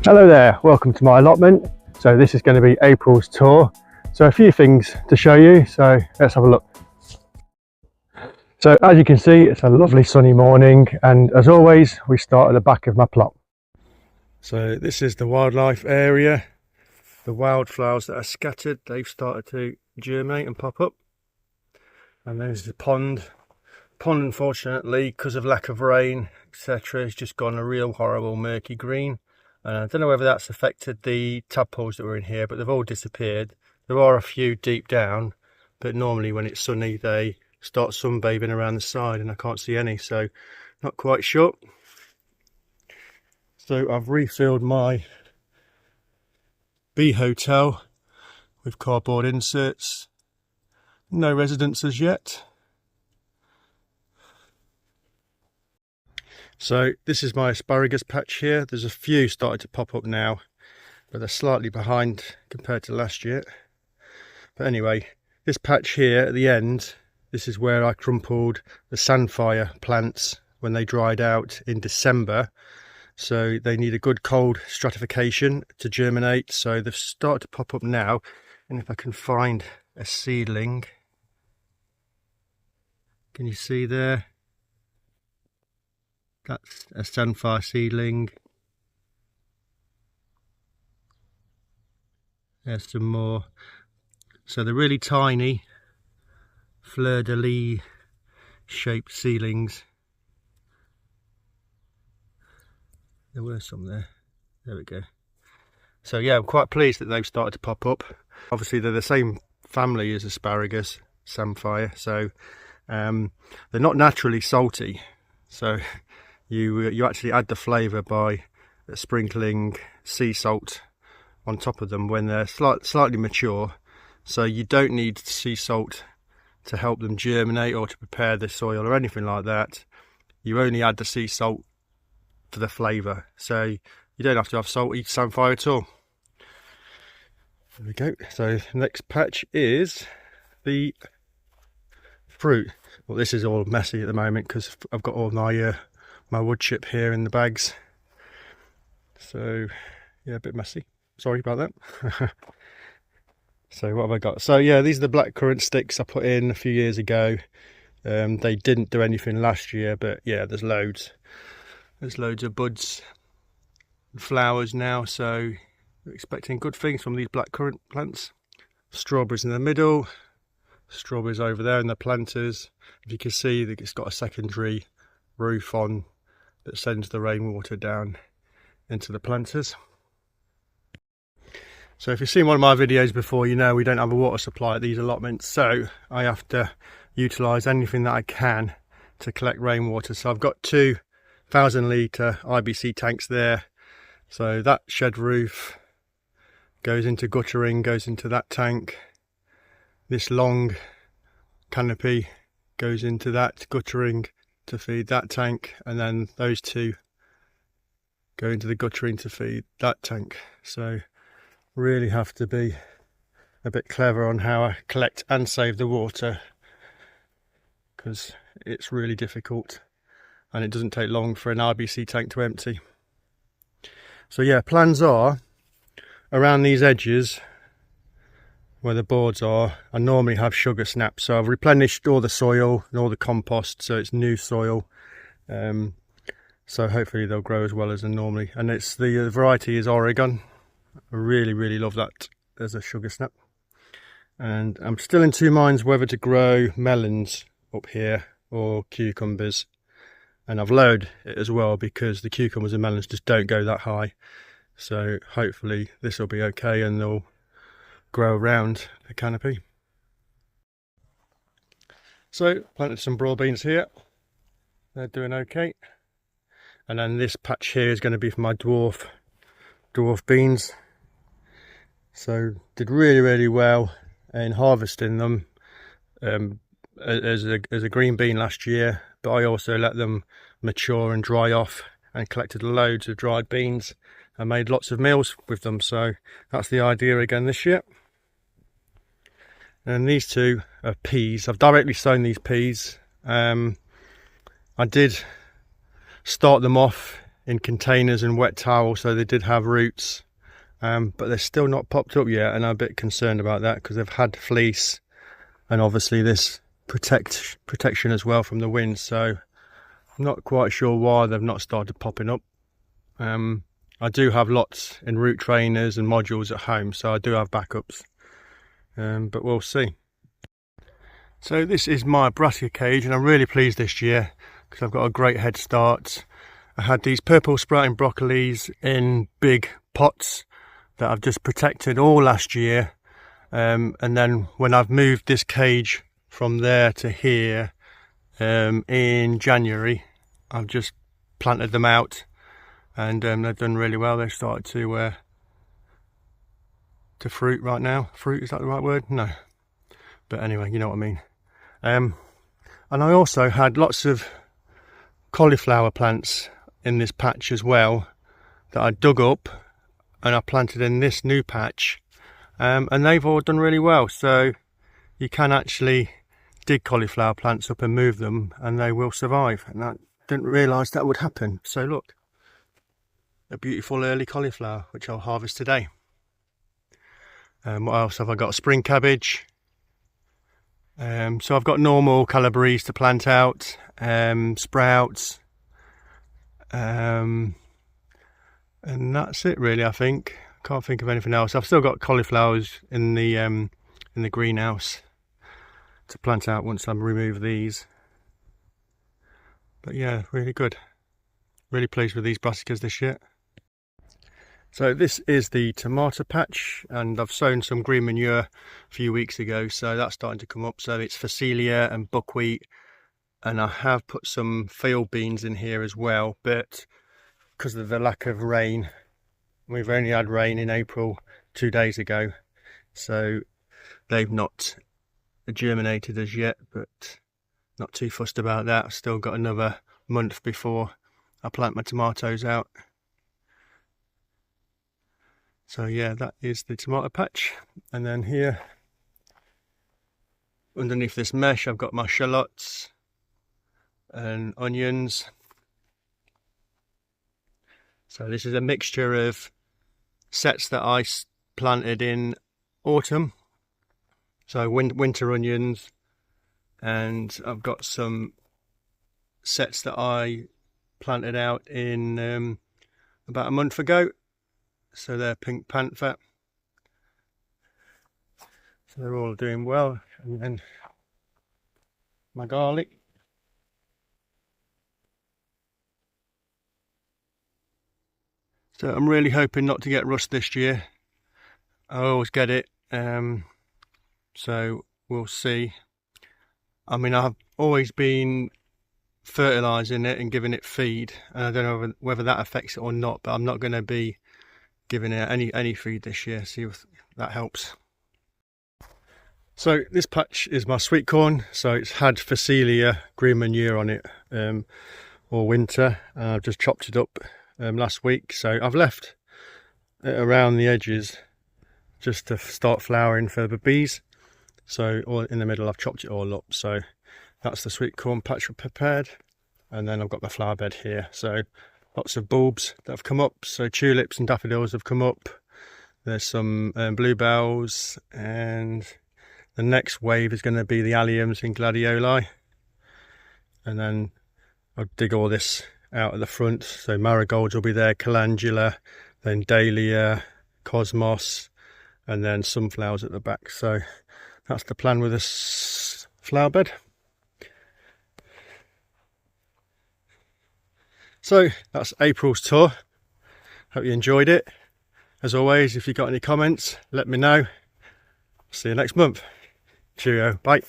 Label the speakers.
Speaker 1: Hello there, welcome to my allotment. So this is going to be April's tour. So a few things to show you, so let's have a look. So as you can see, it's a lovely sunny morning, and as always we start at the back of my plot. So this is the wildlife area. The wildflowers that are scattered, they've started to germinate and pop up. And there's the pond. Pond, unfortunately, because of lack of rain, etc., has just gone a real horrible murky green. And I don't know whether that's affected the tadpoles that were in here, but they've all disappeared. There are a few deep down, but normally when it's sunny they start sunbathing around the side, and I can't see any, so not quite sure. So I've refilled my bee hotel with cardboard inserts. No residents as yet. So this is my asparagus patch here. There's a few started to pop up now, but they're slightly behind compared to last year. But anyway, this patch here at the end, this is where I crumpled the Samphire plants when they dried out in December. So they need a good cold stratification to germinate. So they've started to pop up now. And if I can find a seedling, can you see there? That's a Samphire seedling. There's some more. So they're really tiny fleur-de-lis shaped seedlings. There were some there. There we go. So yeah, I'm quite pleased that they've started to pop up. Obviously they're the same family as asparagus, Samphire, so they're not naturally salty. So you actually add the flavour by sprinkling sea salt on top of them when they're slightly mature. So you don't need sea salt to help them germinate or to prepare the soil or anything like that. You only add the sea salt for the flavour. So you don't have to have salty Samphire at all. There we go. So the next patch is the fruit. Well, this is all messy at the moment because I've got all my wood chip here in the bags. So yeah, a bit messy. Sorry about that. So what have I got? So yeah, these are the blackcurrant sticks I put in a few years ago. They didn't do anything last year, but yeah, there's loads. There's loads of buds and flowers now, so we're expecting good things from these blackcurrant plants. Strawberries in the middle, strawberries over there in the planters. If you can see, it's got a secondary roof on that sends the rainwater down into the planters. So if you've seen one of my videos before, you know we don't have a water supply at these allotments, so I have to utilise anything that I can to collect rainwater. So I've got 2,000 litre IBC tanks there. So that shed roof goes into guttering, goes into that tank. This long canopy goes into that guttering to feed that tank, and then those two go into the guttering to feed that tank. So really have to be a bit clever on how I collect and save the water, because it's really difficult and it doesn't take long for an RBC tank to empty. So yeah, plans are around these edges where the boards are, I normally have sugar snaps. So I've replenished all the soil and all the compost, so it's new soil. So hopefully they'll grow as well as they normally. And it's the variety is Oregon. I really love that as a sugar snap. And I'm still in two minds whether to grow melons up here or cucumbers. And I've lowered it as well because the cucumbers and melons just don't go that high. So hopefully this will be okay and they'll grow around the canopy. So planted some broad beans here. They're doing okay. And then this patch here is going to be for my dwarf beans. So did really well in harvesting them as a green bean last year, but I also let them mature and dry off and collected loads of dried beans and made lots of meals with them. So that's the idea again this year. And these two are peas. I've directly sown these peas. I did start them off in containers and wet towel, so they did have roots, but they're still not popped up yet, and I'm a bit concerned about that because they've had fleece and obviously this protection as well from the wind, so I'm not quite sure why they've not started popping up. I do have lots in root trainers and modules at home, so I do have backups, but we'll see. So this is my brassica cage, and I'm really pleased this year because I've got a great head start. I had these purple sprouting broccolis in big pots that I've just protected all last year, and then when I've moved this cage from there to here in January, I've just planted them out, and they've done really well. They've started to fruit right now. Fruit, is that the right word? No, but anyway, you know what I mean. And I also had lots of cauliflower plants in this patch as well that I dug up and I planted in this new patch, and they've all done really well. So you can actually dig cauliflower plants up and move them and they will survive, and I didn't realise that would happen. So look, a beautiful early cauliflower which I'll harvest today. What else have I got? Spring cabbage. So I've got normal calabrese to plant out, sprouts, and that's it really. I think can't think of anything else. I've still got cauliflowers in the greenhouse to plant out once I remove these. But yeah, really good. Really pleased with these brassicas this year. So this is the tomato patch, and I've sown some green manure a few weeks ago, so that's starting to come up. So it's phacelia and buckwheat, and I have put some field beans in here as well, but because of the lack of rain, we've only had rain in April 2 days ago, so they've not germinated as yet, but not too fussed about that. I've still got another month before I plant my tomatoes out. So yeah, that is the tomato patch. And then here underneath this mesh I've got my shallots and onions. So this is a mixture of sets that I planted in autumn, so winter onions, and I've got some sets that I planted out in about a month ago. So they're pink panther. So they're all doing well. And then my garlic. So I'm really hoping not to get rust this year. I always get it. So we'll see. I mean, I've always been fertilising it and giving it feed, and I don't know whether that affects it or not, but I'm not going to be giving it any feed this year. See if that helps. So this patch is my sweet corn. So it's had phacelia green manure on it all winter, and I've just chopped it up last week. So I've left it around the edges just to start flowering for the bees. So all in the middle I've chopped it all up. So that's the sweet corn patch prepared, and then I've got my flower bed here. So lots of bulbs that have come up. So tulips and daffodils have come up. There's some bluebells, and the next wave is going to be the alliums and gladioli. And then I'll dig all this out at the front. So marigolds will be there, calendula, then dahlia, cosmos, and then sunflowers at the back. So that's the plan with this flower bed. So that's April's tour. Hope you enjoyed it. As always, if you've got any comments, let me know. See you next month. Cheerio. Bye.